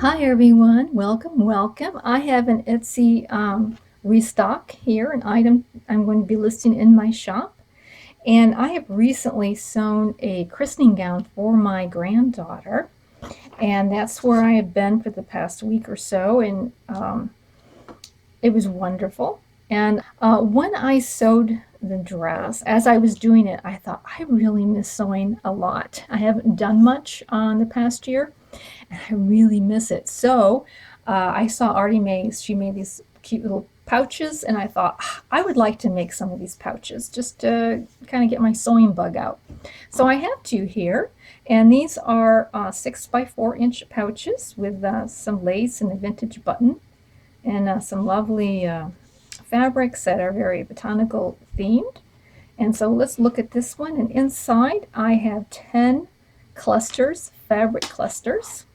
Hi everyone, welcome. I have an Etsy restock here, an item I'm going to be listing in my shop. And I have recently sewn a christening gown for my granddaughter. And that's where I have been for the past week or so. And it was wonderful. And when I sewed the dress, as I was doing it, I thought, I really miss sewing a lot. I haven't done much on the past year, and I really miss it. So I saw Artie Mae's, she made these cute little pouches, and I thought, I would like to make some of these pouches just to kind of get my sewing bug out. So I have two here, and these are 6 by 4 inch pouches with some lace and a vintage button and some lovely fabrics that are very botanical themed. And so let's look at this one. And inside I have 10 clusters, fabric clusters.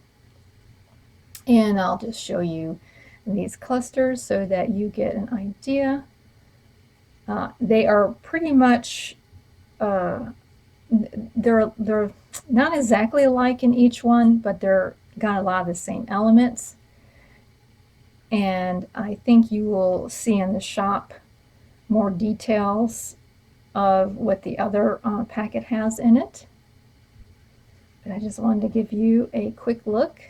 And I'll just show you these clusters so that you get an idea. They are pretty much, they're not exactly alike in each one, but they're got a lot of the same elements. And I think you will see in the shop more details of what the other packet has in it. But I just wanted to give you a quick look.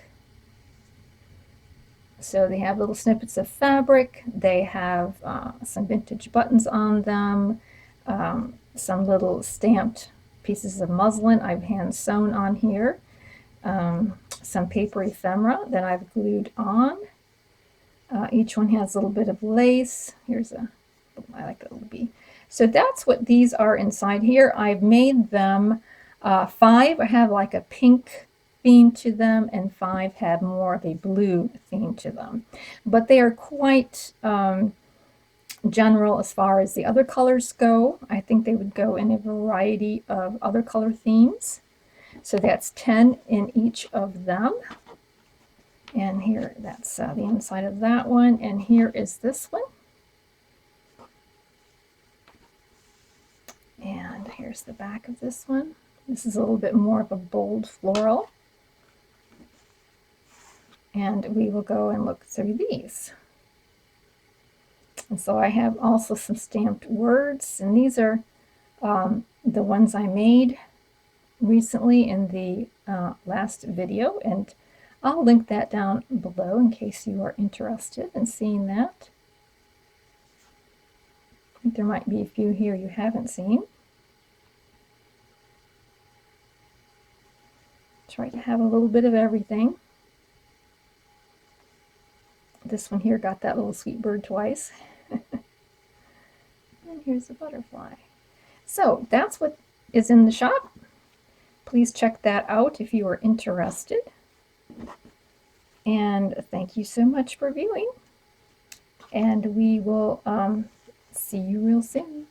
So they have little snippets of fabric. They have some vintage buttons on them, some little stamped pieces of muslin I've hand sewn on here, some paper ephemera that I've glued on. Each one has a little bit of lace. Here's a, I like that little bee. So that's what these are inside here. I've made them 5. I have like a pink theme to them, and 5 have more of a blue theme to them. But they are quite general as far as the other colors go. I think they would go in a variety of other color themes. So that's 10 in each of them. And here, that's the inside of that one. And here is this one. And here's the back of this one. This is a little bit more of a bold floral. And we will go and look through these. And so I have also some stamped words, and these are the ones I made recently in the last video, and I'll link that down below in case you are interested in seeing that. I think there might be a few here you haven't seen. Try to have a little bit of everything. This one here got that little sweet bird twice. And here's a butterfly. So that's what is in the shop. Please check that out if you are interested. And thank you so much for viewing. And we will see you real soon.